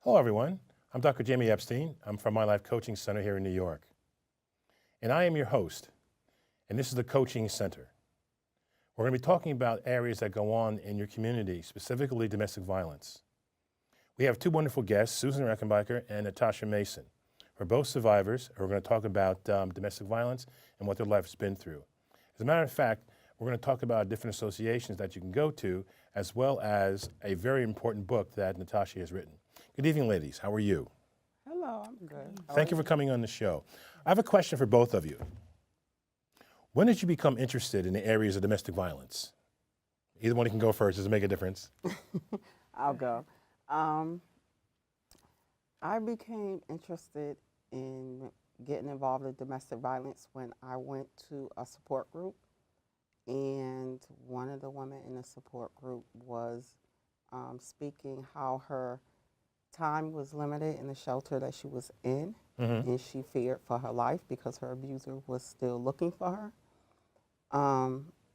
Hello, everyone. I'm Dr. Jamie Epstein. I'm from My Life Coaching Center here in New York. And I am your host, and this is the Coaching Center. We're going to be talking about areas that go on in your community, specifically domestic violence. We have two wonderful guests, Susan Reckenbiker and Natasha Mason. We're both survivors, and we're going to talk about domestic violence and what their life has been through. As a matter of fact, we're going to talk about different associations that you can go to, as well as a very important book that Natasha has written. Good evening, ladies. How are you? Hello, I'm good. Thank you for coming on the show. I have a question for both of you. When did you become interested in the areas of domestic violence? Either one can go first. Does it make a difference? I'll go. I became interested in getting involved in domestic violence when I went to a support group, and one of the women in the support group was speaking how her time was limited in the shelter that she was in, and she feared for her life because her abuser was still looking for her.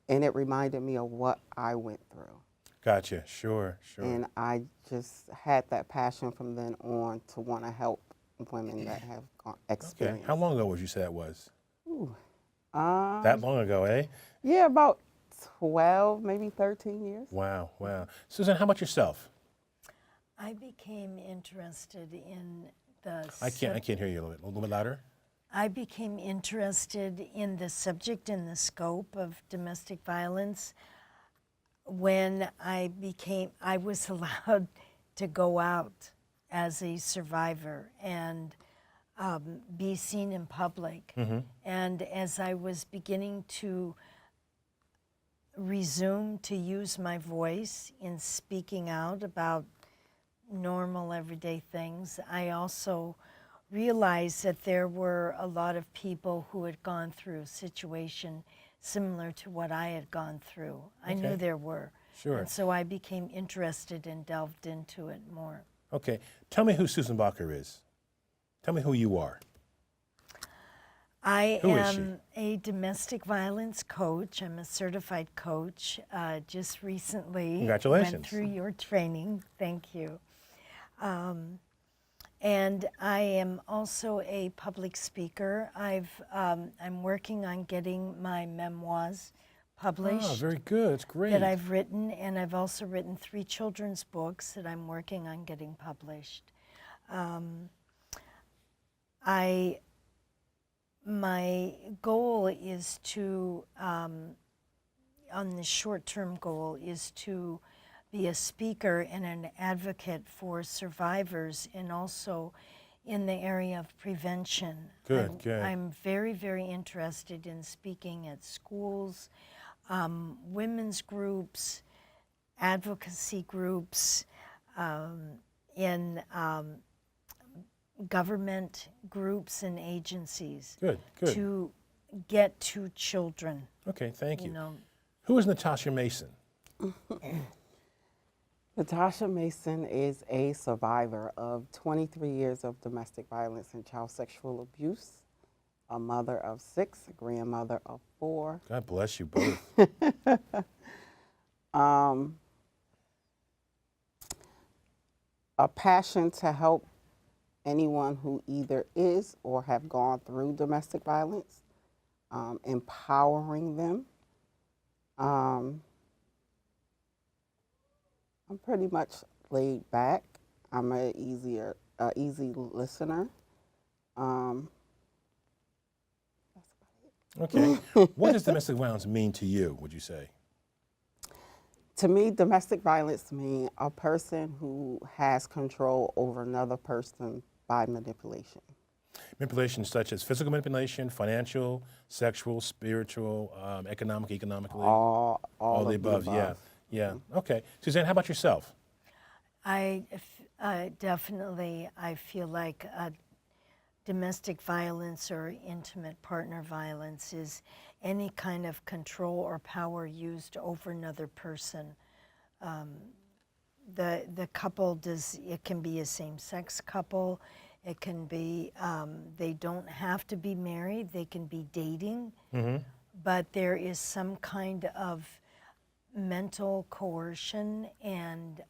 And it reminded me of what I went through. Gotcha. Sure. And I just had that passion from then on to want to help women that have experienced. Okay. How long ago would you say that was? Ooh. That long ago, eh? Yeah, about 12, maybe 13 years. Wow. Susan, how about yourself? I became interested in the... I can't hear you a little bit louder. I became interested in the subject and the scope of domestic violence when I was allowed to go out as a survivor and be seen in public. And as I was beginning to resume to use my voice in speaking out about normal everyday things, I also realized that there were a lot of people who had gone through a situation similar to what I had gone through. I knew there were. Sure. And so I became interested and delved into it more. Okay. Tell me who Susan Bacher is. Tell me who you are. I Who is am a domestic violence coach. I'm a certified coach. Just recently Congratulations. went through your training. Thank you. And I am also a public speaker. I'm working on getting my memoirs published. Oh, very good. It's great. That I've written, and I've also written 3 children's books that I'm working on getting published. My goal is to, on the short-term goal, is to be a speaker and an advocate for survivors, and also in the area of prevention. Good. I'm very, very interested in speaking at schools, women's groups, advocacy groups, in government groups and agencies. Good. To get to children. Okay, thank you. You know, Who is Natasha Mason? Natasha Mason is a survivor of 23 years of domestic violence and child sexual abuse, a mother of 6, a grandmother of 4. God bless you both. A passion to help anyone who either is or have gone through domestic violence, empowering them. I'm pretty much laid back. I'm an easy listener. That's about it. Okay. What does domestic violence mean to you, would you say? To me, domestic violence means a person who has control over another person by manipulation. Manipulation such as physical manipulation, financial, sexual, spiritual, economically? All the above. Yeah. Okay. Suzanne, how about yourself? I feel like domestic violence or intimate partner violence is any kind of control or power used over another person. The couple it can be a same-sex couple. It can be, they don't have to be married. They can be dating. But there is some kind of mental coercion and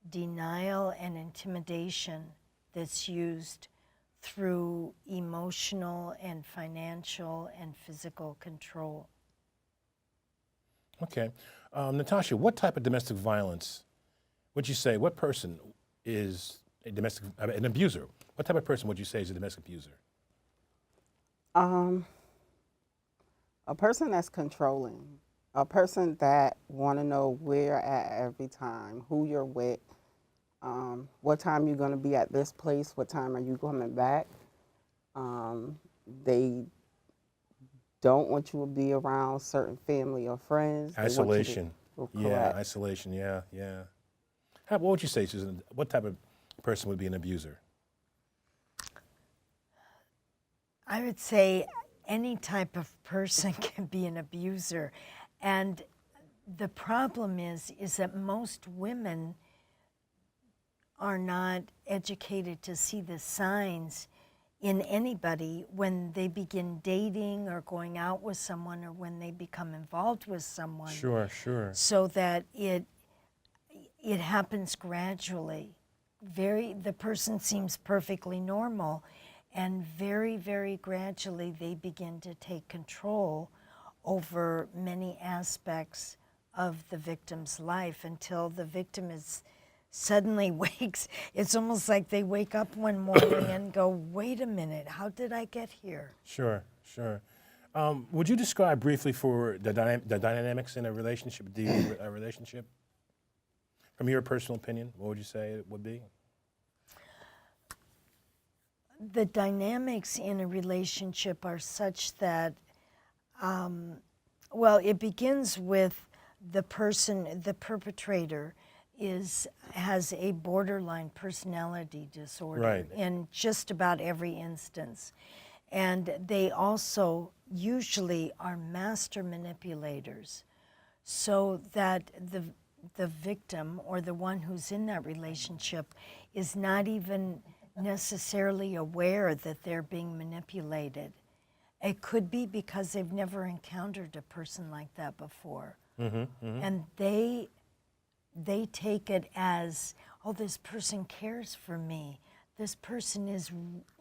denial and intimidation that's used through emotional and financial and physical control. Okay. Natasha, what type of domestic violence would you say, what person is an abuser? What type of person would you say is a domestic abuser? A person that's controlling, a person that want to know where you're at every time, who you're with, what time you're going to be at this place, what time are you coming back. They don't want you to be around certain family or friends. Isolation. They want you to, correct. Isolation, yeah. What would you say, Susan? What type of person would be an abuser? I would say any type of person can be an abuser. And the problem is that most women are not educated to see the signs in anybody when they begin dating or going out with someone or when they become involved with someone. Sure. So that it happens gradually. The person seems perfectly normal, and very, very gradually they begin to take control over many aspects of the victim's life until the victim is suddenly wakes. It's almost like they wake up one morning and go, wait a minute, how did I get here? Sure. Would you describe briefly for the dynamics in a relationship, a relationship? From your personal opinion, what would you say it would be? The dynamics in a relationship are such that, it begins with the person, the perpetrator has a borderline personality disorder Right. in just about every instance. And they also usually are master manipulators, so that the victim or the one who's in that relationship is not even necessarily aware that they're being manipulated. It could be because they've never encountered a person like that before. And they take it as, oh, this person cares for me. This person is,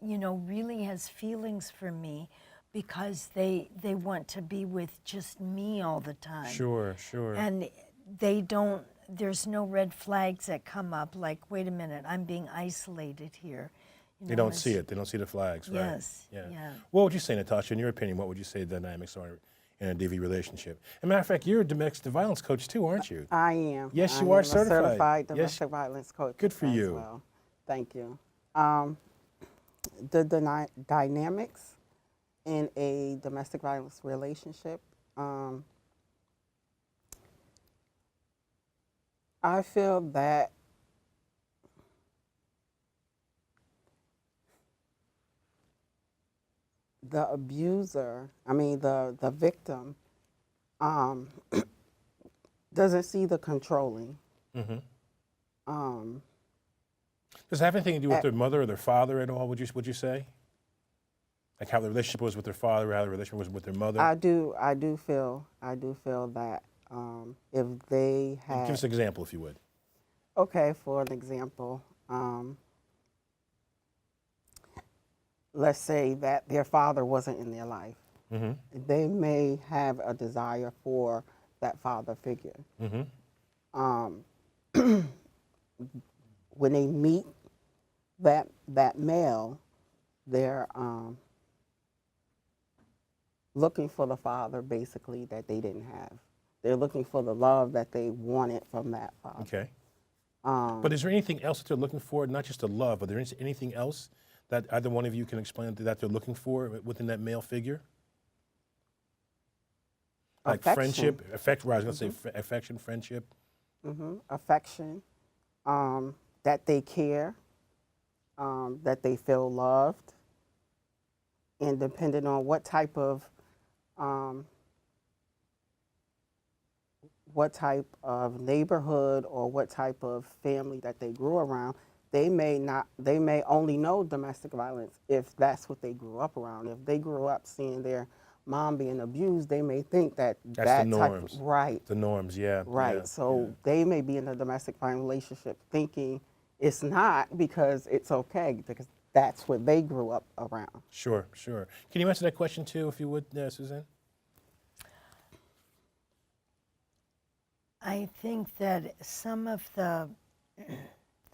really has feelings for me because they want to be with just me all the time. Sure. And there's no red flags that come up like, wait a minute, I'm being isolated here. They don't see it. They don't see the flags, right? Yes. Yeah. What would you say, Natasha, in your opinion, what would you say the dynamics are in a DV relationship? As a matter of fact, you're a domestic violence coach too, aren't you? I am. Yes, you I are am certified. A certified domestic violence coach. Good for as you. Well. Thank you. The dynamics in a domestic violence relationship, I feel that the abuser, the victim, doesn't see the controlling. Does it have anything to do with their mother or their father at all, would you say? Like how the relationship was with their father, how the relationship was with their mother? I do feel that if they had... Give us an example, if you would. Okay, for an example, let's say that their father wasn't in their life. They may have a desire for that father figure. When they meet that male, they're looking for the father, basically, that they didn't have. They're looking for the love that they wanted from that father. Okay. But is there anything else that they're looking for? Not just the love, but there is anything else that either one of you can explain that they're looking for within that male figure? Like Affection. friendship, I was going to say affection, friendship. Affection, that they care, that they feel loved, and depending on what type of neighborhood or what type of family that they grew around, they may only know domestic violence if that's what they grew up around. If they grew up seeing their mom being abused, they may think that That's that the type norms. of, right, The norms, yeah. right. yeah, So yeah. they may be in a domestic violence relationship thinking it's not because it's okay, because that's what they grew up around. Sure, sure. Can you answer that question too, if you would, Suzanne? I think that some of the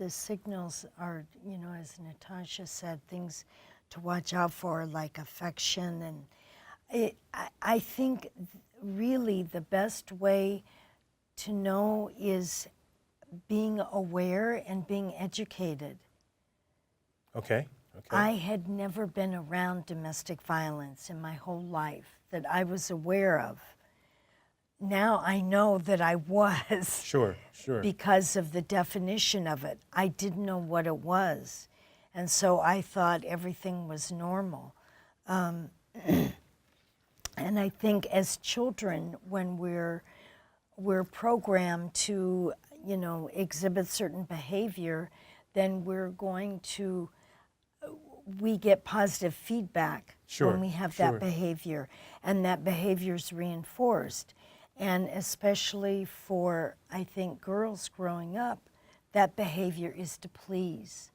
signals are, you know, as Natasha said, things to watch out for, like affection. And I think really the best way to know is being aware and being educated. Okay, okay. I had never been around domestic violence in my whole life that I was aware of. Now I know that I was. Sure, sure. Because of the definition of it. I didn't know what it was. And so I thought everything was normal. And I think as children, when we're programmed to, you know, exhibit certain behavior, then we get positive feedback Sure, when we have sure. that behavior, and that behavior is reinforced. And especially for, I think, girls growing up, that behavior is to please.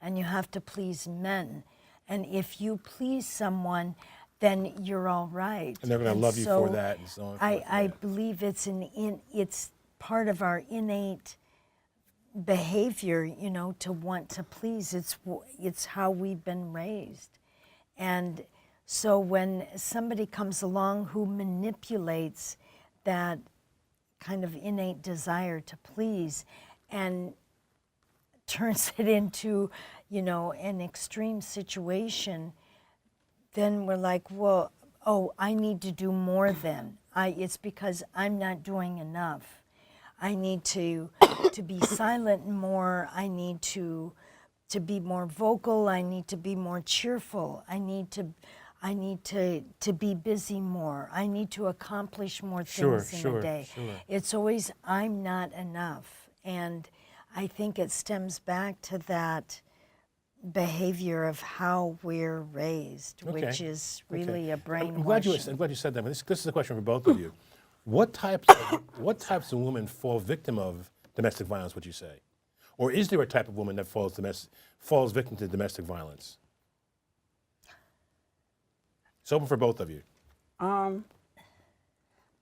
And you have to please men. And if you please someone, then you're all right. And they're going to love you for that and so on. I believe it's part of our innate behavior, you know, to want to please. It's how we've been raised. And so when somebody comes along who manipulates that kind of innate desire to please and turns it into, you know, an extreme situation, then we're like, well, oh, I need to do more then. It's because I'm not doing enough. I need to be silent more. I need to be more vocal. I need to be more cheerful. I need to be busy more. I need to accomplish more things in a day. Sure. It's always, I'm not enough. And I think it stems back to that behavior of how we're raised, which is really a brainwashing. I'm glad you said that. But this is a question for both of you. What types of women fall victim of domestic violence, would you say? Or is there a type of woman that falls victim to domestic violence? It's open for both of you. I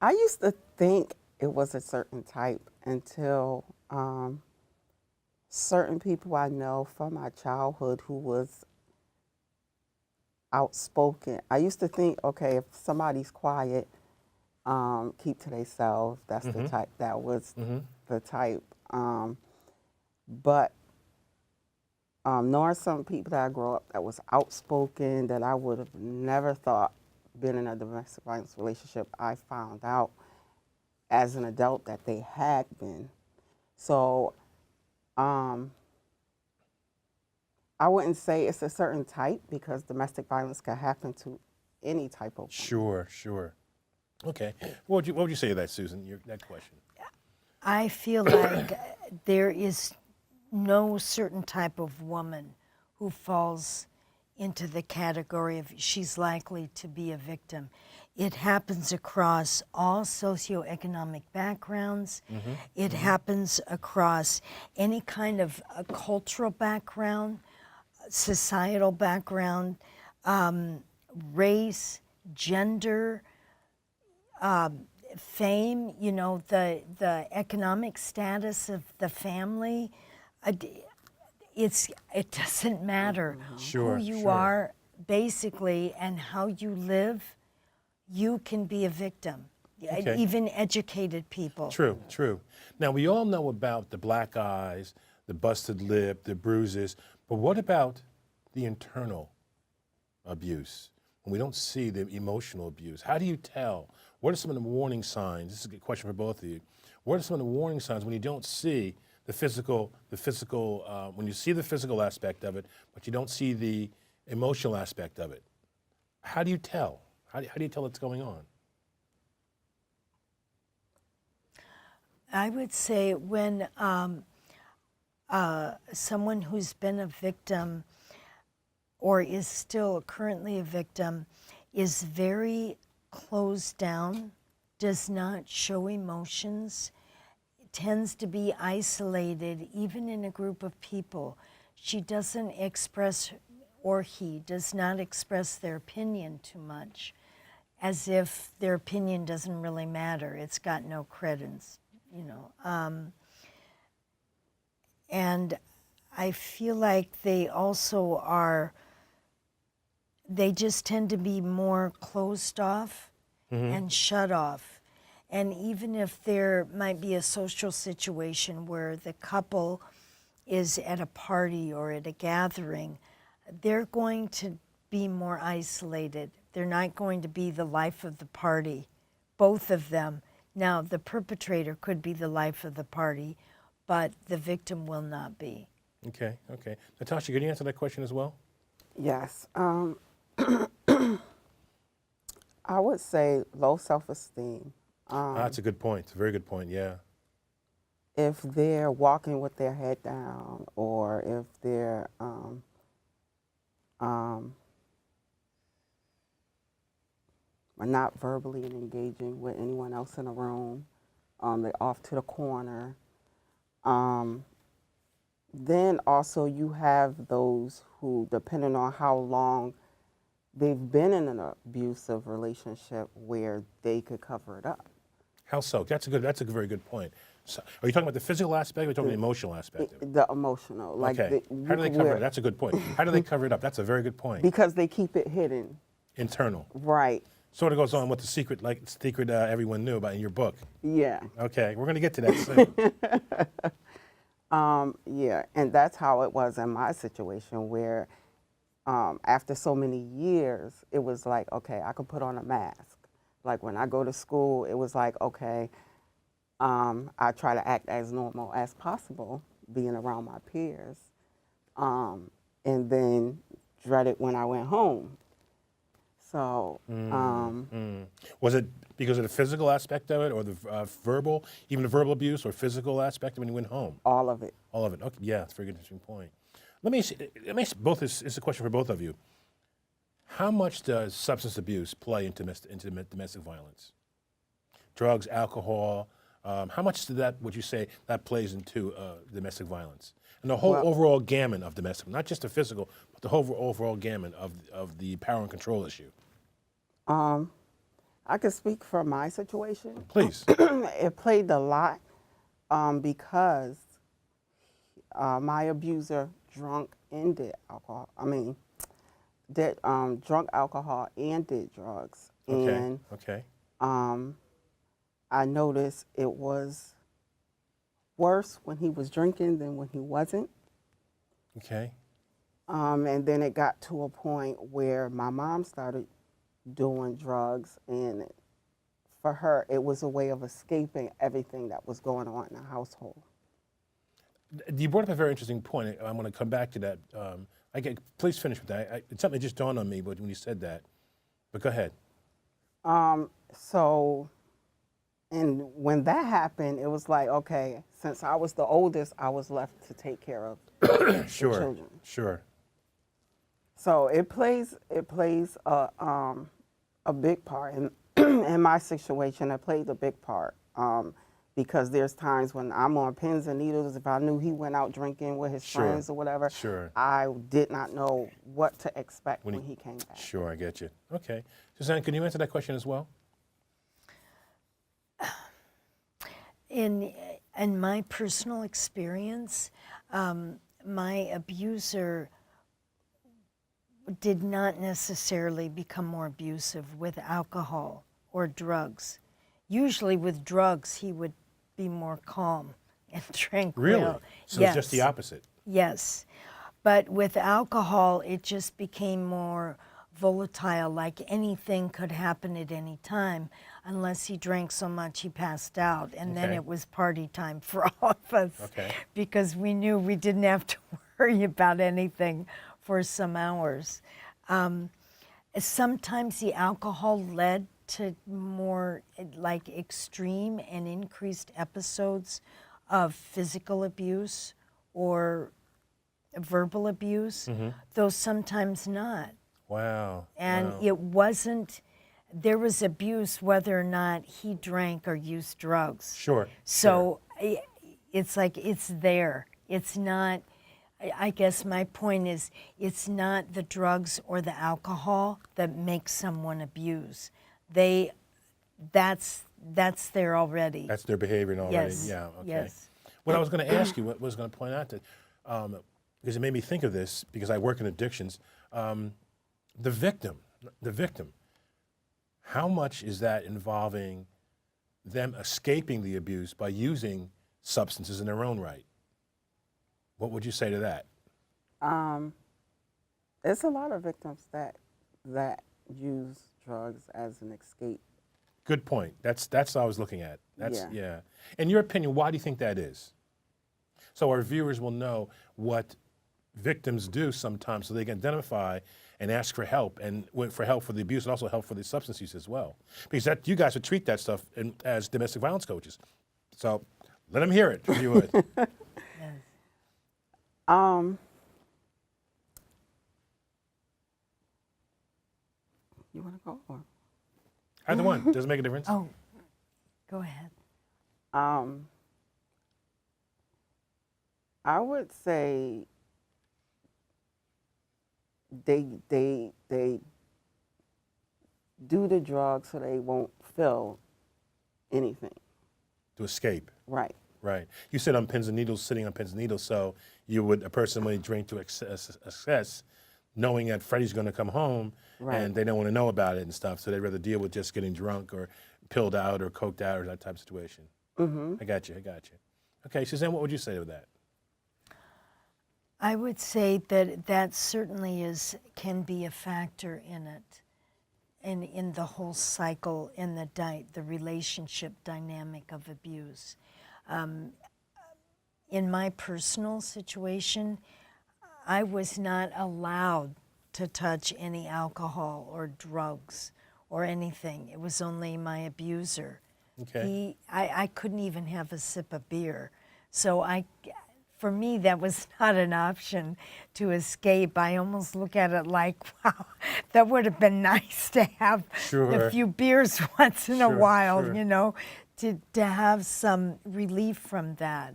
used to think it was a certain type until certain people I know from my childhood who was outspoken. I used to think, okay, if somebody's quiet, keep to themselves, that's the type. That was the type. But knowing some people that I grew up that was outspoken, that I would have never thought been in a domestic violence relationship, I found out as an adult that they had been. So I wouldn't say it's a certain type, because domestic violence can happen to any type of woman. Sure. Okay. What would you say to that, Susan, that question? I feel like there is no certain type of woman who falls into the category of she's likely to be a victim. It happens across all socioeconomic backgrounds. It happens across any kind of a cultural background, societal background, race, gender, fame, you know, the economic status of the family. It doesn't matter who you are, basically, and how you live. You can be a victim, even educated people. True. Now, we all know about the black eyes, the busted lip, the bruises, but what about the internal abuse? When we don't see the emotional abuse, how do you tell? What are some of the warning signs? This is a good question for both of you. What are some of the warning signs when you don't see the physical, when you see the physical aspect of it, but you don't see the emotional aspect of it? How do you tell? How do you tell what's going on? I would say when someone who's been a victim or is still currently a victim is very closed down, does not show emotions, tends to be isolated even in a group of people. She doesn't express, or he does not express their opinion too much, as if their opinion doesn't really matter. It's got no credence, you know. And I feel like they also are, they just tend to be more closed off and shut off. And even if there might be a social situation where the couple is at a party or at a gathering, they're going to be more isolated. They're not going to be the life of the party, both of them. Now, the perpetrator could be the life of the party, but the victim will not be. Okay, okay. Natasha, can you answer that question as well? Yes. I would say low self-esteem. That's a good point. It's a very good point, yeah. If they're walking with their head down, or if they're not verbally engaging with anyone else in the room, they're off to the corner. Then also you have those who, depending on how long they've been in an abusive relationship, where they could cover it up. How so? That's a very good point. So, are you talking about the physical aspect or are you talking about the emotional aspect of it? The emotional. Like Okay. How do they cover it? That's a good point. How do they cover it up? That's a very good point. Because they keep it hidden. Internal. Right. Sort of goes on with the secret, everyone knew about in your book. Yeah. Okay, we're going to get to that soon. Yeah, and that's how it was in my situation, where after so many years, it was like, okay, I could put on a mask. Like when I go to school, it was like, okay, I try to act as normal as possible, being around my peers, and then dread it when I went home. So, Was it because of the physical aspect of it, or the verbal, even the verbal abuse or physical aspect when you went home? all of it. All of it. Okay, yeah, that's a very good, interesting point. Let me ask both. This is a question for both of you. How much does substance abuse play into domestic violence? Drugs, alcohol. How much would you say that plays into domestic violence? And the whole overall gamut of domestic, not just the physical, but the whole overall gamut of the power and control issue. I can speak for my situation. Please. It played a lot because my abuser drunk and did alcohol. Did drunk alcohol and did drugs. Okay. And Okay. I noticed it was worse when he was drinking than when he wasn't. Okay. And then it got to a point where my mom started doing drugs, and for her, it was a way of escaping everything that was going on in the household. You brought up a very interesting point. I'm going to come back to that. Please finish with that. It's something that just dawned on me when you said that. But go ahead. And when that happened, it was like, okay, since I was the oldest, I was left to take care of the children. Sure. So it plays a big part in my situation. It played a big part because there's times when I'm on pins and needles. If I knew he went out drinking with his friends or whatever, I did not know what to expect when he came back. Sure, I get you. Okay, Suzanne, can you answer that question as well? In my personal experience, my abuser did not necessarily become more abusive with alcohol or drugs. Usually with drugs, he would be more calm and tranquil. Really? So yes. It's just the opposite? Yes. But with alcohol, it just became more volatile, like anything could happen at any time, unless he drank so much he passed out. And then it was party time for all of us. Because we knew we didn't have to worry about anything for some hours. Sometimes the alcohol led to more like extreme and increased episodes of physical abuse or verbal abuse, though sometimes not. Wow. And it wasn't there was abuse whether or not he drank or used drugs. Sure. So it's like it's there. It's not, I guess my point is, it's not the drugs or the alcohol that makes someone abuse. That's there already. That's their behavior already. Yes. Yeah. Okay. Yes. What I was going to ask you, what was going to point out that, because it made me think of this, because I work in addictions, the victim, how much is that involving them escaping the abuse by using substances in their own right? What would you say to that? There's a lot of victims that use drugs as an escape. Good point. That's what I was looking at. Yeah. In your opinion, why do you think that is? So our viewers will know what victims do sometimes, so they can identify and ask for help, and for help for the abuse and also help for the substance use as well. Because you guys would treat that stuff as domestic violence coaches. So let them hear it, if you would. Yes. You want to go? Or? Either one. Doesn't make a difference. Oh, go ahead. I would say they do the drugs so they won't feel anything. To escape. Right. Right. You said on pins and needles, sitting on pins and needles, so a person would drink to excess, knowing that Freddie's going to come home, Right. and they don't want to know about it and stuff, so they'd rather deal with just getting drunk or pilled out or coked out or that type of situation. Mm-hmm. I got you. Okay, Suzanne, what would you say to that? I would say that certainly can be a factor in it, and in the whole cycle, in the relationship dynamic of abuse. In my personal situation, I was not allowed to touch any alcohol or drugs or anything. It was only my abuser. Okay. I couldn't even have a sip of beer. So for me, that was not an option to escape. I almost look at it like, wow, that would have been nice to have Sure. a few beers once in a Sure, while, sure. you know, to have some relief from that.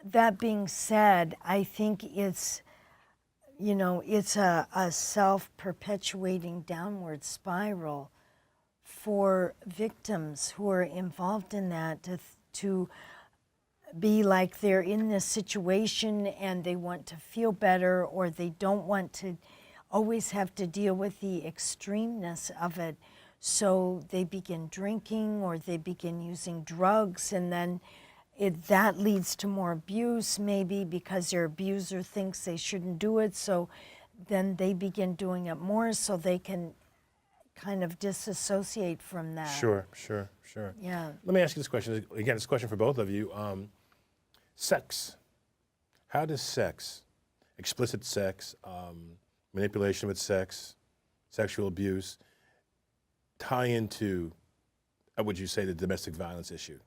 That being said, I think it's a self-perpetuating downward spiral for victims who are involved in that to be like they're in this situation and they want to feel better, or they don't want to always have to deal with the extremeness of it. So they begin drinking or they begin using drugs, and then that leads to more abuse, maybe because their abuser thinks they shouldn't do it. So then they begin doing it more so they can kind of disassociate from that. Sure. Yeah. Let me ask you this question. Again, it's a question for both of you. Sex. How does sex, explicit sex, manipulation with sex, sexual abuse, tie into, would you say, the domestic violence issue?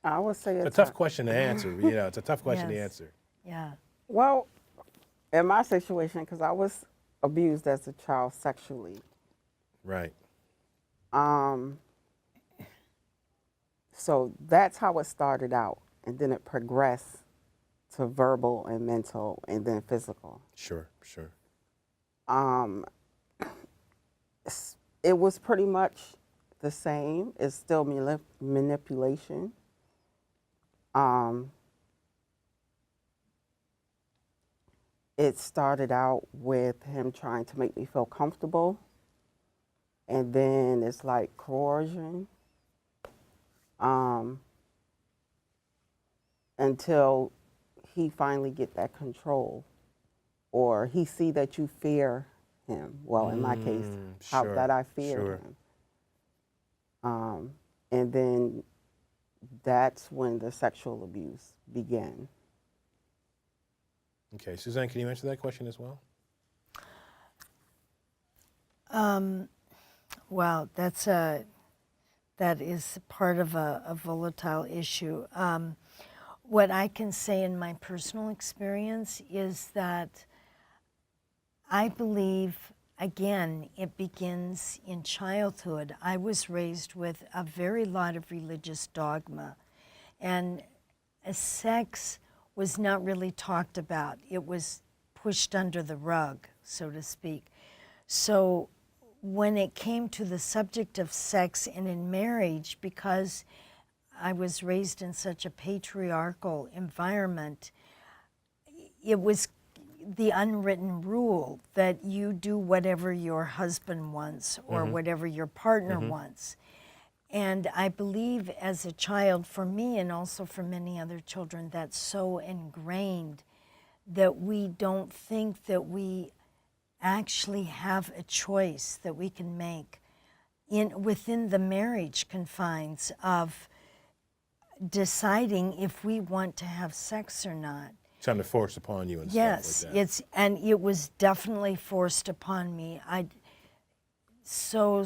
I would say It's a tough question to answer. It's a tough question to Yes. answer. Yeah. Well, in my situation, because I was abused as a child sexually, Right. so that's how it started out, and then it progressed to verbal and mental, and then physical. Sure. It was pretty much the same. It's still manipulation. It started out with him trying to make me feel comfortable, and then it's like coercion, until he finally get that control, or he see that you fear him. Well, in my case, sure, that I feared sure. him. And then that's when the sexual abuse began. Okay, Suzanne, can you answer that question as well? Well, that is part of a volatile issue. What I can say in my personal experience is that I believe, again, it begins in childhood. I was raised with a very lot of religious dogma, and sex was not really talked about. It was pushed under the rug, so to speak. So when it came to the subject of sex and in marriage, because I was raised in such a patriarchal environment, it was the unwritten rule that you do whatever your husband wants or whatever your partner wants. And I believe as a child, for me and also for many other children, that's so ingrained that we don't think that we actually have a choice that we can make within the marriage confines of deciding if we want to have sex or not. Something forced upon you and Yes, stuff like that. and it was definitely forced upon me. So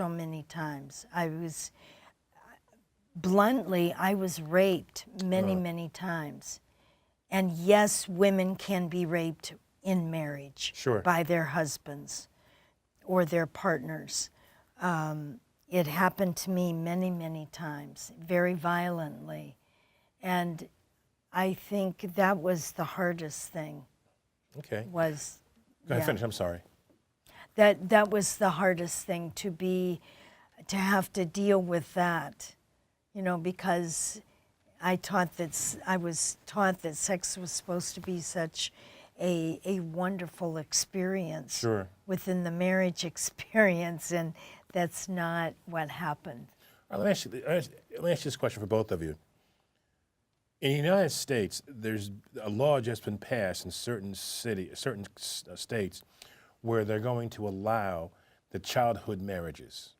many times. I was raped many times. And yes, women can be raped in marriage Sure. by their husbands or their partners. It happened to me many times, very violently. And I think that was the hardest thing. Okay. Go ahead, finish. I'm sorry. That was the hardest thing, to have to deal with that, because I was taught that sex was supposed to be such a wonderful experience Sure. within the marriage experience, and that's not what happened. All right, let me ask you this question for both of you. In the United States, there's a law just been passed in certain states where they're going to allow the childhood marriages.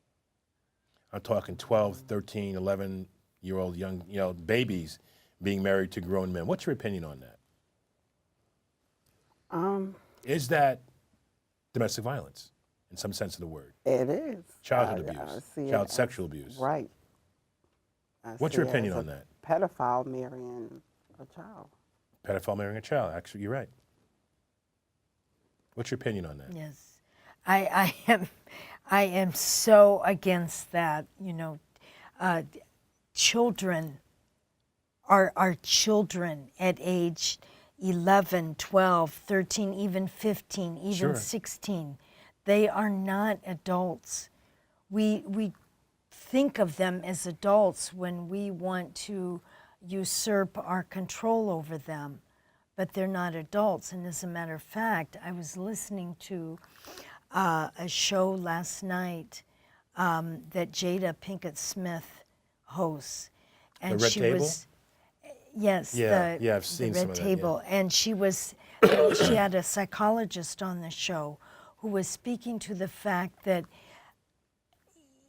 I'm talking 12, 13, 11-year-old young, babies being married to grown men. What's your opinion on that? Is that domestic violence in some sense of the word? It is. Childhood I abuse, see it child as- sexual abuse. Right. What's your opinion on that? Pedophile marrying a child. Pedophile marrying a child. Actually, you're right. What's your opinion on that? Yes, I am so against that. Children are children at age 11, 12, 13, even 15, even Sure. 16. They are not adults. We think of them as adults when we want to usurp our control over them, but they're not adults. And as a matter of fact, I was listening to a show last night that Jada Pinkett Smith hosts, and The Red she Table? was yes, Yeah, the, I've seen the some Red of that, Table, and she was she had a psychologist on the show who was speaking to the fact that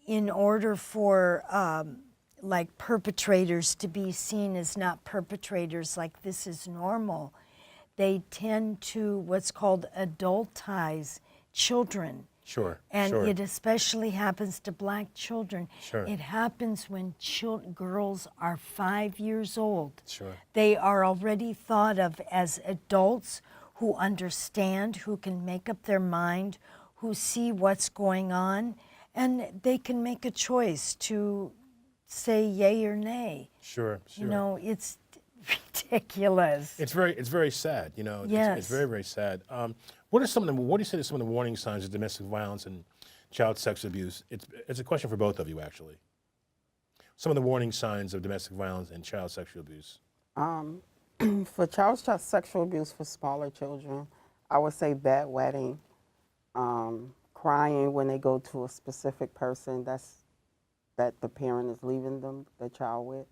in order for like perpetrators to be seen as not perpetrators, like this is normal, they tend to what's called adultize children. Sure. And sure. it especially happens to black children. Sure. It happens when girls are 5 years old. Sure. They are already thought of as adults who understand, who can make up their mind, who see what's going on, and they can make a choice to say yay or nay. Sure. It's ridiculous. It's very sad. Yes. It's very, very sad. What do you say are some of the warning signs of domestic violence and child sexual abuse? It's a question for both of you, actually. Some of the warning signs of domestic violence and child sexual abuse. For child sexual abuse for smaller children, I would say bedwetting, crying when they go to a specific person that the parent is leaving the child with.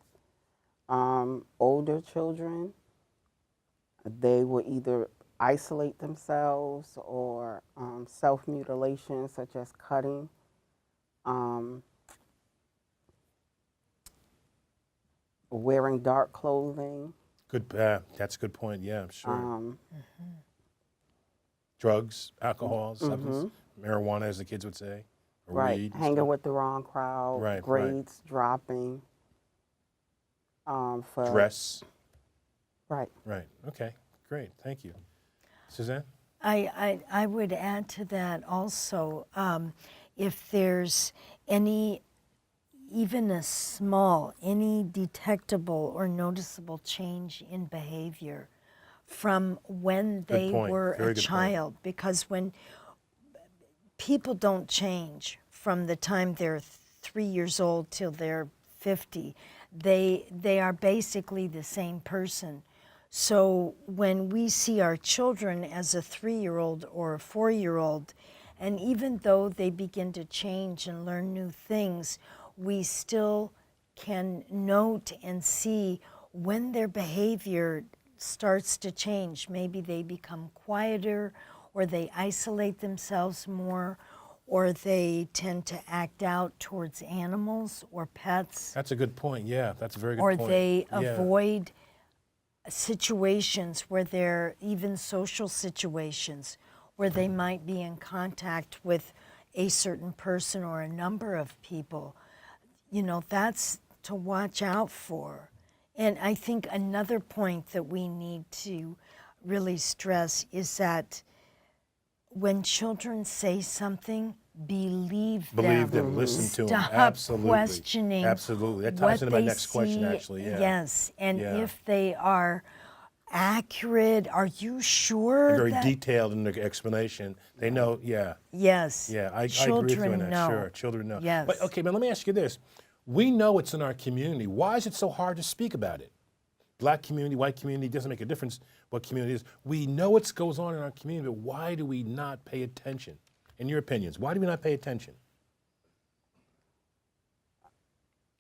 Older children, they will either isolate themselves or self-mutilation, such as cutting. Wearing dark clothing. Good. That's a good point. Yeah, sure. Drugs, alcohol, substance, marijuana, as the kids would say, or Right, weed. hanging with the wrong crowd, Right, grades dropping. Dress. Right. Right. Okay. Great. Thank you, Suzanne. I would add to that also, if there's any, even a small, any detectable or noticeable change in behavior from when Good they point. were Very a good point. child, because when people don't change from the time they're 3 years old till they're 50, they are basically the same person. So when we see our children as a 3-year-old or a 4-year-old, and even though they begin to change and learn new things, we still can note and see when their behavior starts to change. Maybe they become quieter, or they isolate themselves more, or they tend to act out towards animals or pets, That's a good point. Yeah, that's a very good or point. they Yeah. avoid situations where they're even social situations where they might be in contact with a certain person or a number of people. You know, that's to watch out for. And I think another point that we need to really stress is that when children say something, believe them, listen to them. Stop Absolutely. questioning Absolutely. That what ties into my they next question, see. actually. Yeah. Yes, and Yeah. if they are accurate, are you sure Very that? detailed in their explanation. They know, yeah. Yes. Yeah, I agree with you Children on that. know. Sure, children know. Yes. But okay, but let me ask you this. We know it's in our community. Why is it so hard to speak about it? Black community, white community, doesn't make a difference what community it is. We know what goes on in our community, but why do we not pay attention? In your opinions, why do we not pay attention?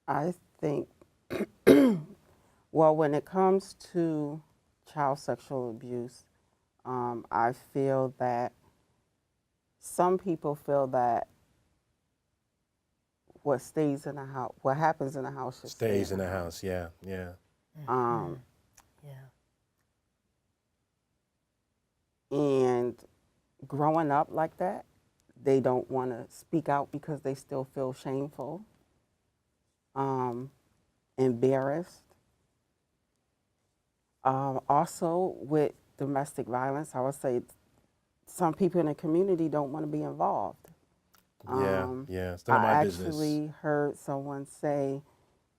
I think, well, when it comes to child sexual abuse, I feel that some people feel that what stays in the house, what happens in the house, should Stays stay in the house, yeah, yeah. Yeah. And growing up like that, they don't want to speak out because they still feel shameful, embarrassed. Also, with domestic violence, I would say some people in the community don't want to be involved. Yeah, it's none of my business. I actually heard someone say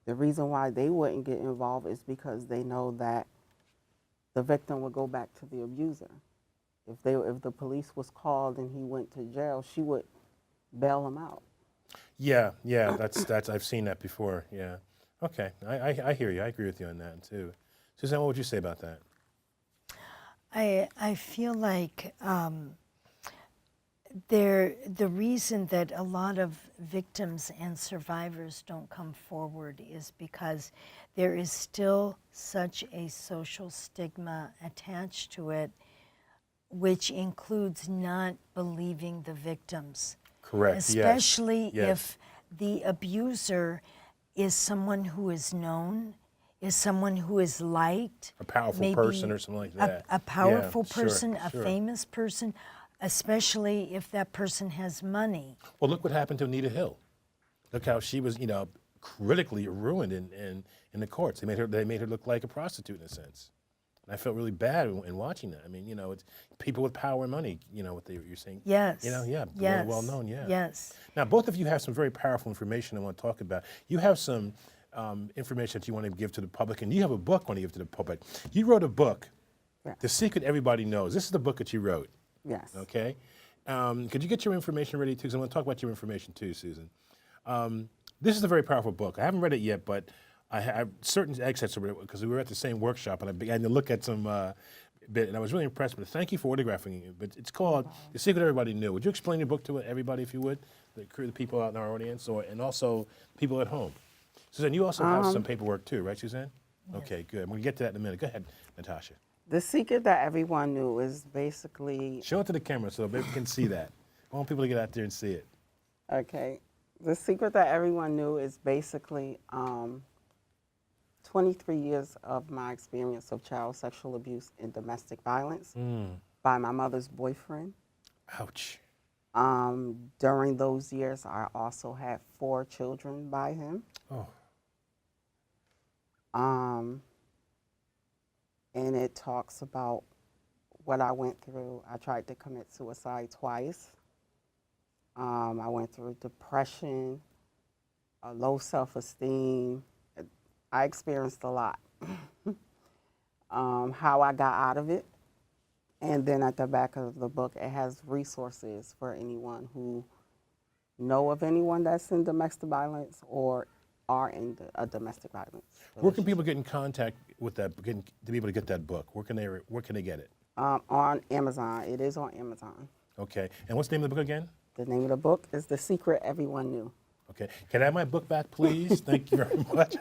the reason why they wouldn't get involved is because they know that the victim would go back to the abuser. If the police was called and he went to jail, she would bail him out. Yeah, that's I've seen that before. Yeah, okay, I hear you. I agree with you on that too. Suzanne, what would you say about that? I feel like the reason that a lot of victims and survivors don't come forward is because there is still such a social stigma attached to it, which includes not believing the victims. Correct. Especially Yes. if the abuser is someone who is known, is someone who is liked. A powerful maybe person or something like that. A powerful Yeah, sure, person, a sure. famous person, especially if that person has money. Well, look what happened to Anita Hill. Look how she was, critically ruined in the courts. They made her look like a prostitute in a sense. And I felt really bad in watching that. I mean, it's people with power and money. What you're saying. Yes. Yeah. Well known. Yeah. Yes. Now, both of you have some very powerful information I want to talk about. You have some information that you want to give to the public, and you have a book you want to give to the public. You wrote a book, Yeah. The Secret Everybody Knows. This is the book that you wrote. Yes. Okay. Could you get your information ready too? Because I want to talk about your information too, Susan. This is a very powerful book. I haven't read it yet, but I have certain excerpts of it because we were at the same workshop and I began to look at some bit, and I was really impressed with it. Thank you for autographing it. But it's called The Secret Everybody Knew. Would you explain your book to everybody, if you would, the people out in our audience, and also people at home? Suzanne, you also have some paperwork too, right, Suzanne? Yes. Okay, good. We'll get to that in a minute. Go ahead, Natasha. The secret that everyone knew is basically, Show it to the camera so people can see that. I want people to get out there and see it. okay, the secret that everyone knew is basically 23 years of my experience of child sexual abuse and domestic violence by my mother's boyfriend. Ouch. During those years, I also had 4 children by him. Oh. And it talks about what I went through. I tried to commit suicide twice. I went through depression, low self-esteem. I experienced a lot. How I got out of it. And then at the back of the book, it has resources for anyone who know of anyone that's in domestic violence or are in a domestic violence. Where can people get in contact with that, to be able to get that book? Where can they get it? On Amazon. It is on Amazon. Okay. And what's the name of the book again? The name of the book is The Secret Everyone Knew. Okay. Can I have my book back, please? Thank you very much.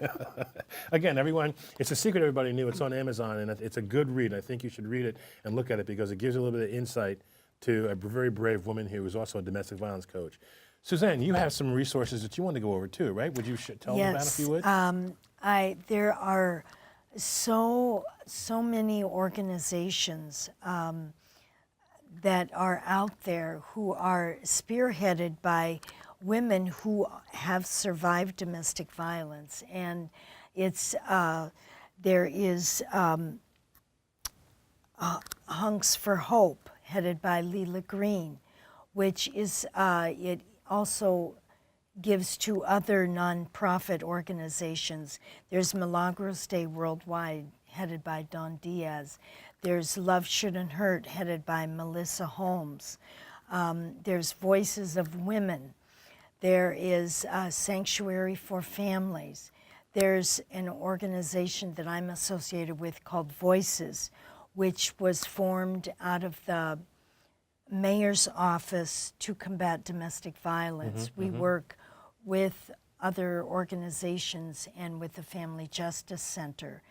Again, everyone, it's a secret everybody knew. It's on Amazon, and it's a good read. I think you should read it and look at it because it gives you a little bit of insight to a very brave woman who is also a domestic violence coach. Suzanne, you have some resources that you want to go over too, right? Would you tell them about it if you would? There are so many organizations that are out there who are spearheaded by women who have survived domestic violence, and it's there is Hunks for Hope, headed by Leela Green, which is it also gives to other nonprofit organizations. There's Milagros Day Worldwide, headed by Dawn Diaz. There's Love Shouldn't Hurt, headed by Melissa Holmes. There's Voices of Women. There is Sanctuary for Families. There's an organization that I'm associated with called Voices, which was formed out of the mayor's office to combat domestic violence. We work with other organizations and with the Family Justice Center.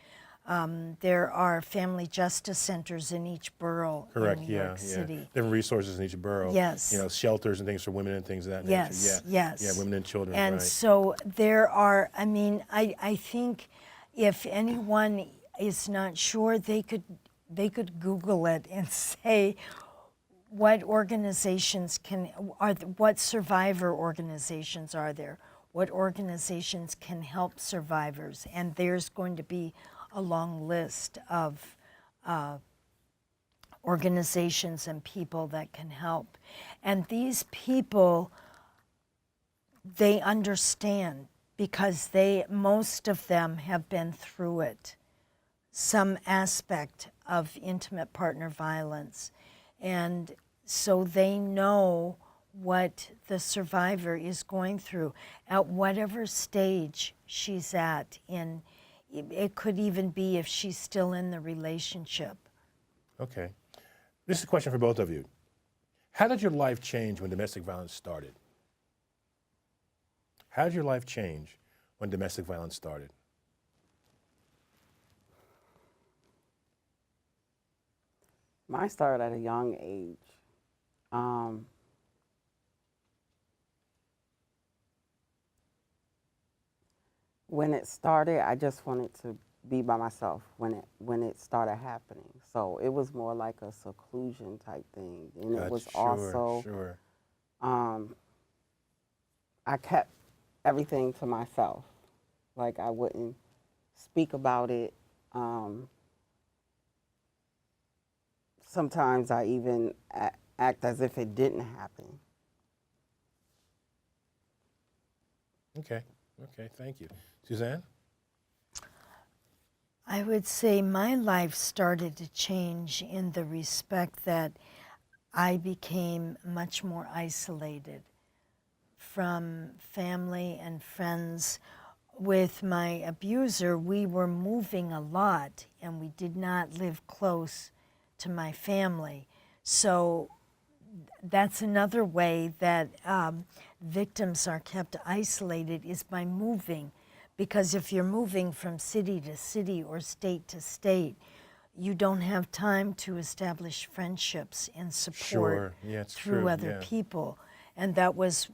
There are family justice centers in each borough in New York City. Different resources in each borough. Yes. You know, shelters and things for women and things of that nature. Yeah, women and children, And right. so there are, I mean, I think if anyone is not sure, they could Google it and say, what organizations what survivor organizations are there? What organizations can help survivors? And there's going to be a long list of organizations and people that can help. And these people, they understand because most of them have been through it, some aspect of intimate partner violence. And so they know what the survivor is going through at whatever stage she's at in. It could even be if she's still in the relationship. Okay. This is a question for both of you. How did your life change when domestic violence started? How did your life change when domestic violence started? Mine started at a young age. When it started, I just wanted to be by myself when it started happening. So it was more like a seclusion type thing. And it was also, I kept everything to myself. Like I wouldn't speak about it. Sometimes I even act as if it didn't happen. Okay, thank you. Suzanne? I would say my life started to change in the respect that I became much more isolated from family and friends. With my abuser, we were moving a lot and we did not live close to my family. So that's another way that victims are kept isolated is by moving. Because if you're moving from city to city or state to state, you don't have time to establish friendships and support through other people. And that was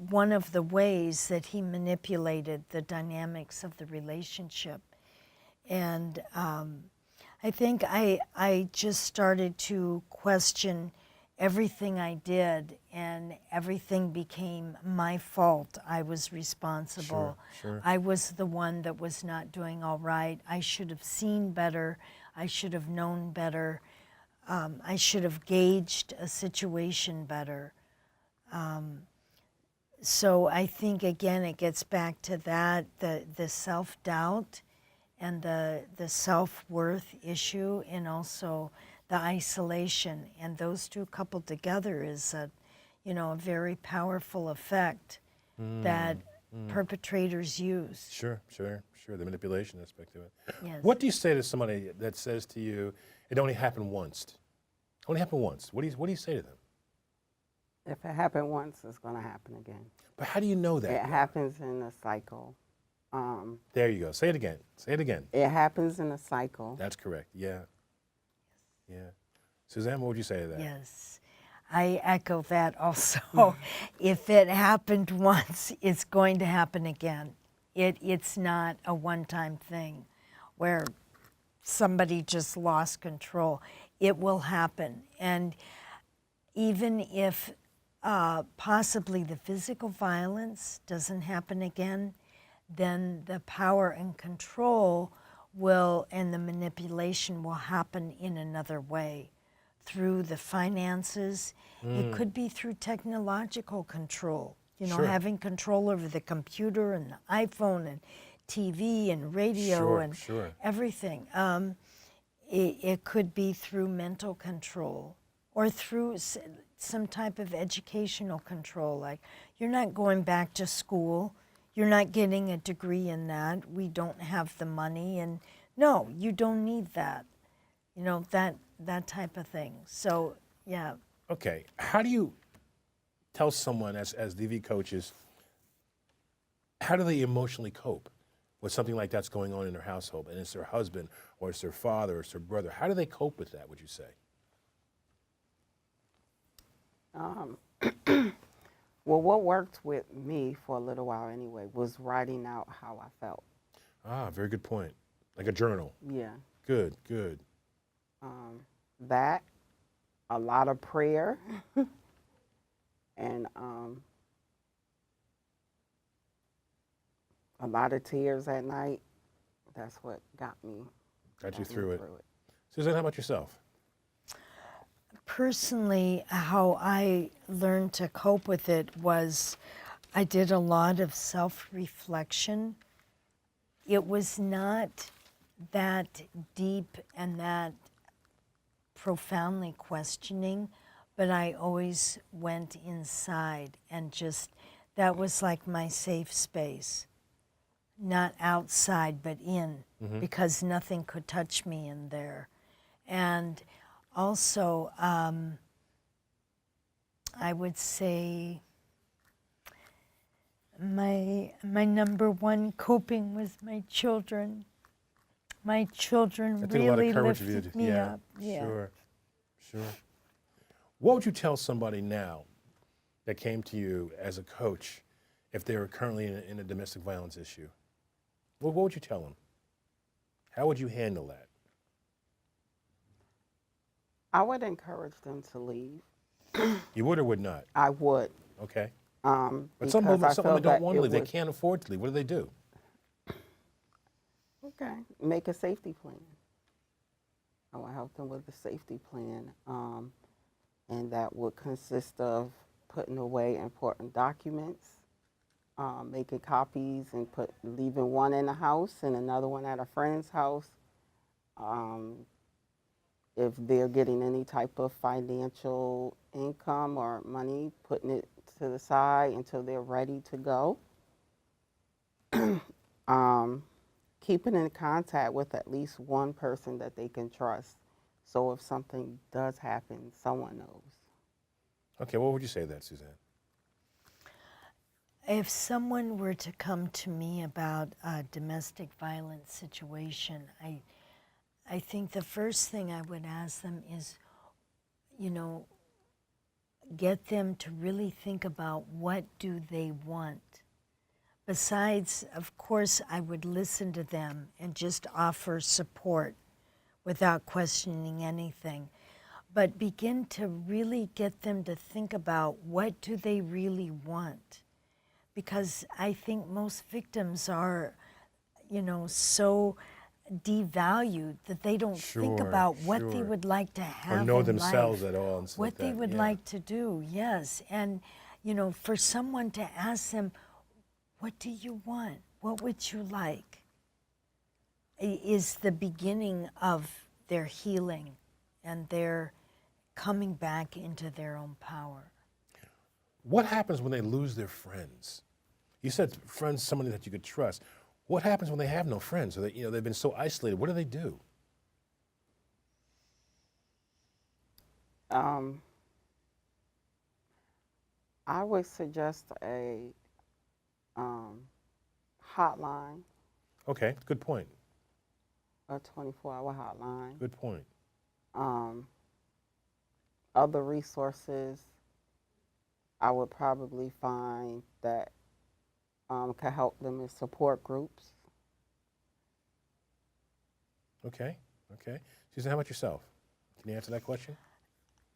one of the ways that he manipulated the dynamics of the relationship. And I think I just started to question everything I did, and everything became my fault. I was responsible. Sure. I was the one that was not doing all right. I should have seen better. I should have known better. I should have gauged a situation better. So I think, again, it gets back to that, the self-doubt and the self-worth issue, and also the isolation. And those two coupled together is a very powerful effect that perpetrators use. Sure, the manipulation aspect of it. Yes. What do you say to somebody that says to you, it only happened once? Only happened once. What do you say to them? If it happened once, it's going to happen again. But how do you know that? It happens in a cycle. There you go. Say it again. Say it again. It happens in a cycle. That's correct. Yeah. Yeah. Suzanne, what would you say to that? Yes, I echo that also. If it happened once, it's going to happen again. It's not a one-time thing where somebody just lost control. It will happen. And even if possibly the physical violence doesn't happen again, then the power and control and the manipulation will happen in another way, through the finances. It could be through technological control, Sure. having control over the computer and the iPhone and TV and radio and everything. It could be through mental control or through some type of educational control, like you're not going back to school, you're not getting a degree in that, we don't have the money, and no, you don't need that, that type of thing. So, yeah. Okay, how do you tell someone as DV coaches, how do they emotionally cope with something like that's going on in their household, and it's their husband, or it's their father, or it's their brother? How do they cope with that, would you say? Well, what worked with me for a little while anyway was writing out how I felt. Ah, very good point. Like a journal. Yeah. Good, good. That, a lot of prayer, and a lot of tears at night. That's what got me. Got you through it. Suzanne, how about yourself? Personally, how I learned to cope with it was I did a lot of self-reflection. It was not that deep and that profoundly questioning, but I always went inside and that was like my safe space. Not outside, but in, because nothing could touch me in there. And also, I would say my number one coping was my children. My children That took a lot of really courage of you lifted to- me yeah, up. Yeah. Sure. What would you tell somebody now that came to you as a coach if they were currently in a domestic violence issue? What would you tell them? How would you handle that? I would encourage them to leave. You would or would not? I would. Okay. But some because I women feel don't want to that leave. They would- can't afford to leave. What do they do? Okay, make a safety plan. I will help them with a safety plan, and that would consist of putting away important documents, making copies and leaving one in the house and another one at a friend's house. If they're getting any type of financial income or money, putting it to the side until they're ready to go. Keeping in contact with at least one person that they can trust. So if something does happen, someone knows. Okay, what would you say to that, Suzanne? If someone were to come to me about a domestic violence situation, I think the first thing I would ask them is, get them to really think about what do they want. Besides, of course, I would listen to them and just offer support without questioning anything. But begin to really get them to think about what do they really want. Because I think most victims are, so devalued, that they don't think Sure, about what they sure. would like to Or have know in themselves life, at all and stuff what like they that. would Yeah. like to do. Yes, and for someone to ask them, what do you want? What would you like? Is the beginning of their healing and their coming back into their own power. What happens when they lose their friends? You said friends, somebody that you could trust. What happens when they have no friends, or they, they've been so isolated? What do they do? I would suggest a hotline, Okay, good point. a 24-hour hotline. Good point. Other resources I would probably find that can help them is support groups. Okay, okay. Susan, how about yourself? Can you answer that question?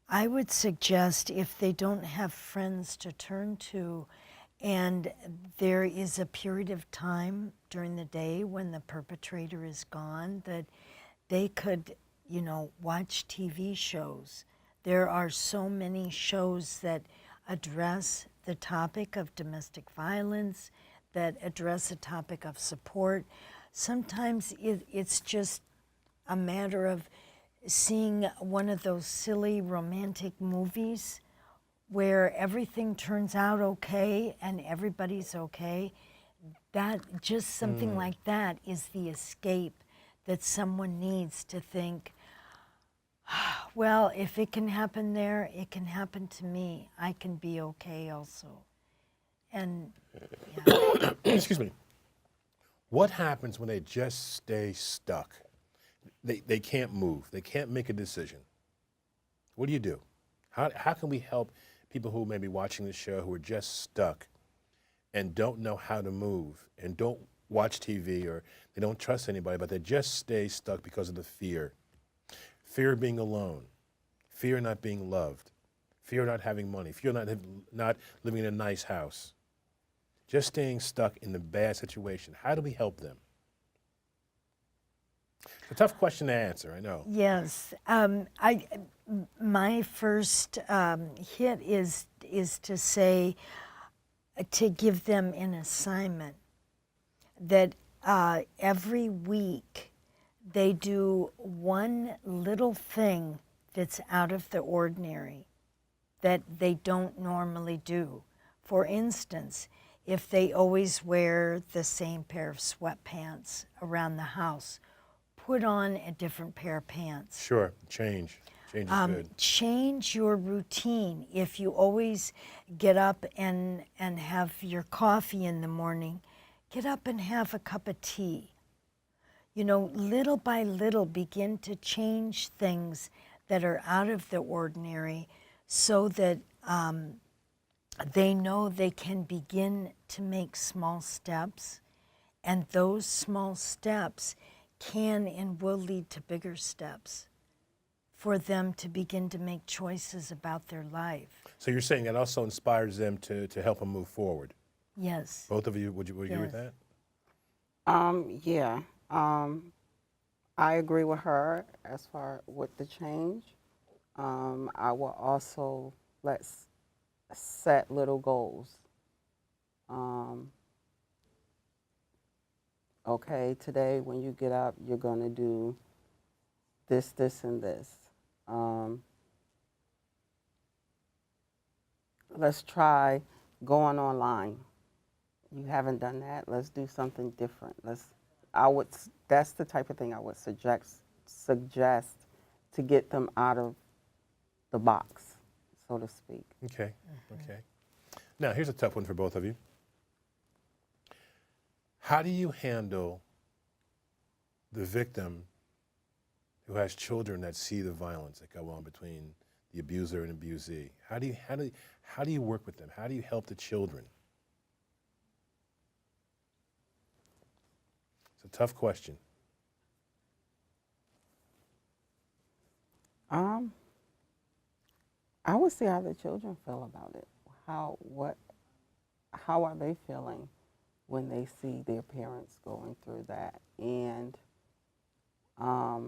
I would suggest if they don't have friends to turn to, and there is a period of time during the day when the perpetrator is gone, that they could, watch TV shows. There are so many shows that address the topic of domestic violence, that address the topic of support. Sometimes it's just a matter of seeing one of those silly romantic movies where everything turns out okay and everybody's okay. That just something like that is the escape that someone needs to think, well, if it can happen there, it can happen to me. I can be okay also. And yeah. Excuse me. What happens when they just stay stuck? They can't move. They can't make a decision. What do you do? How can we help people who may be watching the show who are just stuck and don't know how to move and don't watch TV or they don't trust anybody, but they just stay stuck because of the fear? Fear of being alone, fear of not being loved, fear of not having money, fear of not living in a nice house. Just staying stuck in the bad situation. How do we help them? It's a tough question to answer, I know. Yes, my first hit is to say, to give them an assignment that every week they do one little thing that's out of the ordinary that they don't normally do. For instance, if they always wear the same pair of sweatpants around the house, put on a different pair of pants. Sure, change. Change is good. Change your routine. If you always get up and have your coffee in the morning, get up and have a cup of tea. Little by little begin to change things that are out of the ordinary so that they know they can begin to make small steps, and those small steps can and will lead to bigger steps for them to begin to make choices about their life. So you're saying that also inspires them to help them move forward? Yes. Both of you, would you agree with that? Yeah. I agree with her as far with the change. I will also let's set little goals. Okay, today when you get up, you're going to do this, this, and this. Let's try going online. You haven't done that. Let's do something different. That's the type of thing I would suggest to get them out of the box, so to speak. Okay, okay. Now, here's a tough one for both of you. How do you handle the victim who has children that see the violence that go on between the abuser and abusee? How do you work with them? How do you help the children? It's a tough question. I would see how the children feel about it. How are they feeling when they see their parents going through that? And Try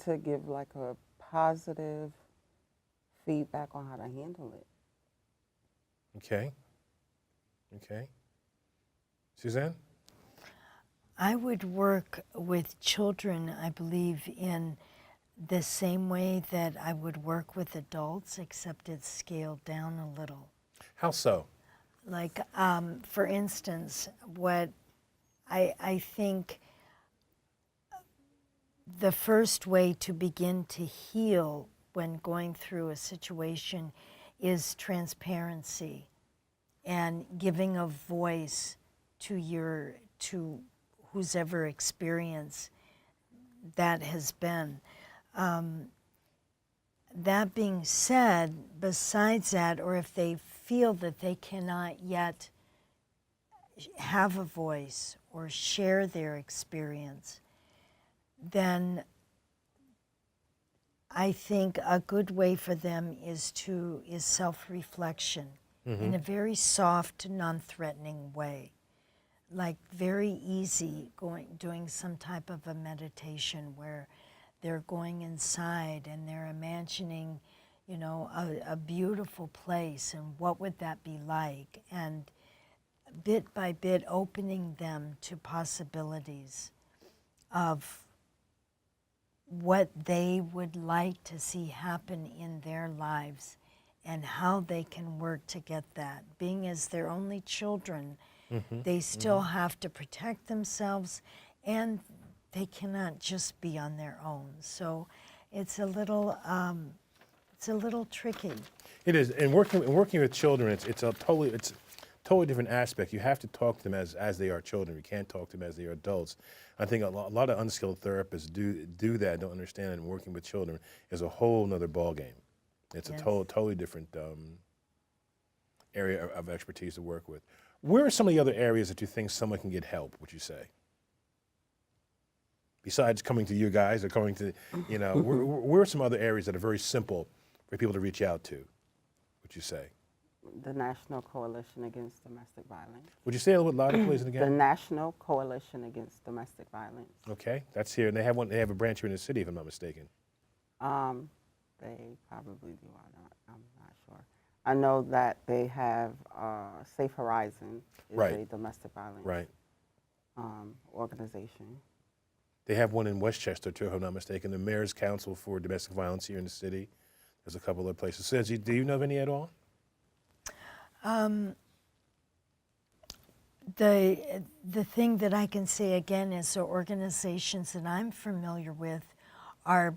to give like a positive feedback on how to handle it. Okay. Okay. Suzanne? I would work with children, I believe, in the same way that I would work with adults, except it's scaled down a little. How so? Like, for instance, what I think the first way to begin to heal when going through a situation is transparency and giving a voice to whose ever experience that has been. That being said, besides that, or if they feel that they cannot yet have a voice or share their experience, then I think a good way for them is self-reflection in a very soft, non-threatening way. Like very easy doing some type of a meditation where they're going inside and they're imagining, you know, a beautiful place and what would that be like, and bit by bit opening them to possibilities of what they would like to see happen in their lives and how they can work to get that. Being as their only children, they still have to protect themselves, and they cannot just be on their own. So it's a little tricky. It is, and working with children, it's a totally different aspect. You have to talk to them as they are children. You can't talk to them as they are adults. I think a lot of unskilled therapists do that, don't understand it, and working with children is a whole nother ballgame. It's a totally different area of expertise to work with. Where are some of the other areas that you think someone can get help, would you say? Besides coming to you guys or coming to, you know, where are some other areas that are very simple for people to reach out to, would you say? The National Coalition Against Domestic Violence. Would you say a little bit louder, please, and The again? National Coalition Against Domestic Violence. Okay, that's here, and they have a branch here in the city, if I'm not mistaken. They probably do. I'm not sure. I know that they have Safe Horizon is Right. a domestic violence Right. Organization. They have one in Westchester, too, if I'm not mistaken, the Mayor's Council for Domestic Violence here in the city. There's a couple of places. Susie, do you know of any at all? The thing that I can say again is the organizations that I'm familiar with are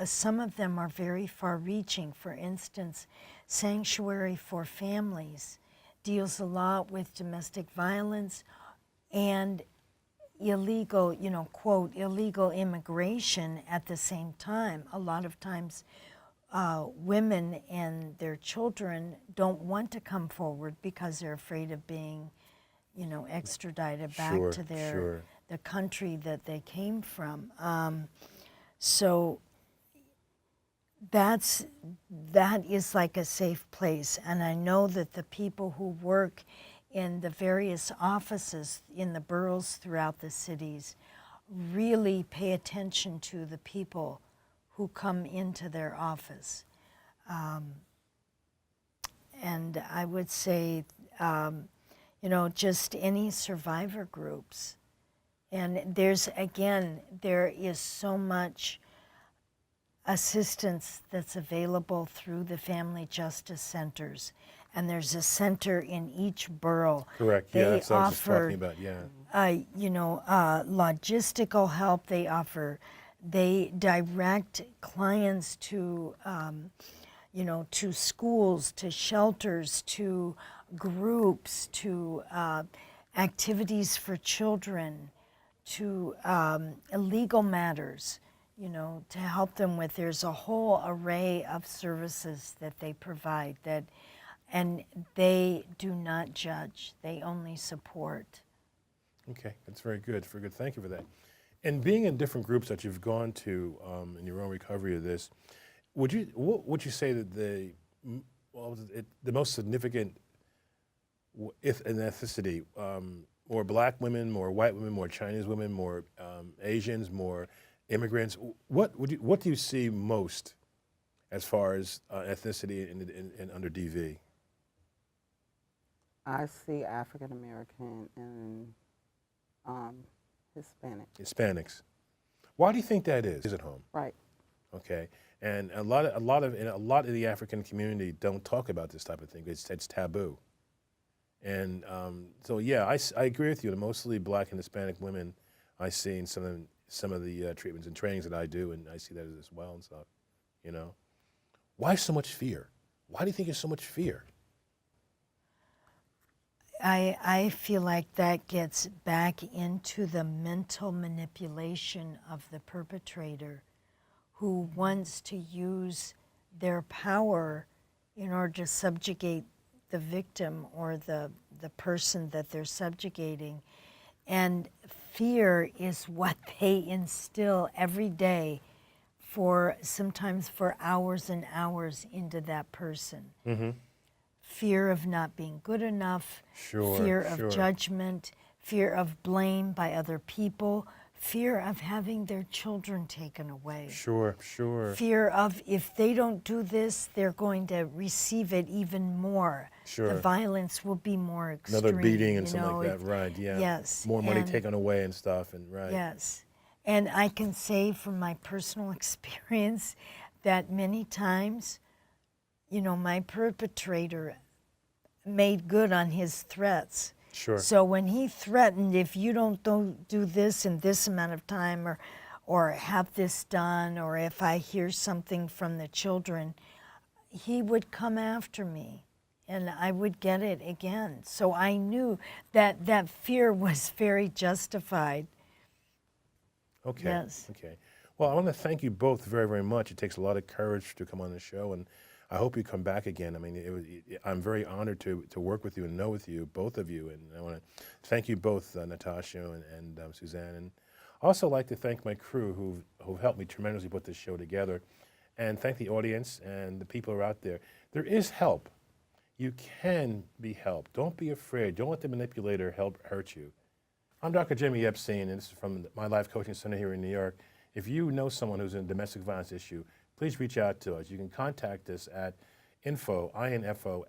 some of them are very far-reaching. For instance, Sanctuary for Families deals a lot with domestic violence and illegal, you know, quote, illegal immigration at the same time. A lot of times women and their children don't want to come forward because they're afraid of being, you know, extradited back to the country that they came from. So that is like a safe place. And I know that the people who work in the various offices in the boroughs throughout the cities really pay attention to the people who come into their office. And I would say, you know, just any survivor groups. And there is so much assistance that's available through the family justice centers. And there's a center in each borough. Correct, yeah, that's what I was just talking about, yeah. You know, logistical help they direct clients to, you know, to schools, to shelters, to groups, to activities for children, to legal matters, you know, to help them with. There's a whole array of services that they provide and they do not judge, they only support. Okay, that's very good, very good. Thank you for that. And being in different groups that you've gone to in your own recovery of this, what would you say that the most significant if an ethnicity, more black women, more white women, more Chinese women, more Asians, more immigrants? What do you see most as far as ethnicity in under DV? I see African American and Hispanic. Hispanics. Why do you think that is at home? Right. Okay, and a lot of the African community don't talk about this type of thing. It's taboo. And so yeah, I agree with you. Mostly black and Hispanic women I see in some of the treatments and trainings that I do, and I see that as well and stuff. You know, why so much fear? Why do you think there's so much fear? I feel like that gets back into the mental manipulation of the perpetrator, who wants to use their power in order to subjugate the victim or the person that they're subjugating. And fear is what they instill every day, sometimes for hours and hours into that person. Mm-hmm. Fear of not being good enough, Sure, fear of sure. judgment, fear of blame by other people, fear of having their children taken away. Sure, sure. Fear of if they don't do this, they're going to receive it even more. Sure. The violence will be more extreme. Another beating and you something know, like that, right? Yeah. Yes. More money and- taken away and stuff, and right. Yes. And I can say from my personal experience that many times, you know, my perpetrator made good on his threats. Sure. So when he threatened, if you don't do this in this amount of time, or have this done, or if I hear something from the children, he would come after me and I would get it again. So I knew that that fear was very justified. Okay. Yes. Okay. Well, I want to thank you both very, very much. It takes a lot of courage to come on the show, and I hope you come back again. I mean, I'm very honored to work with you and know with you, both of you, and I want to thank you both, Natasha and Suzanne, and also like to thank my crew who've helped me tremendously put this show together, and thank the audience and the people who are out there. There is help. You can be helped. Don't be afraid. Don't let the manipulator hurt you. I'm Dr. Jimmy Epstein, and this is from My Life Coaching Center here in New York. If you know someone who's in a domestic violence issue, please reach out to us. You can contact us at info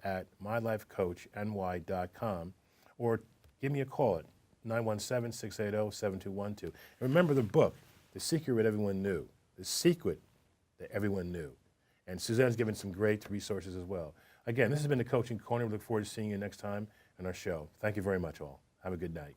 at mylifecoachny.com, or give me a call at 917-680-7212. And remember the book, The Secret That Everyone Knew. The Secret That Everyone Knew. And Suzanne's given some great resources as well. Again, this has been the Coaching Corner. We look forward to seeing you next time on our show. Thank you very much, all. Have a good night.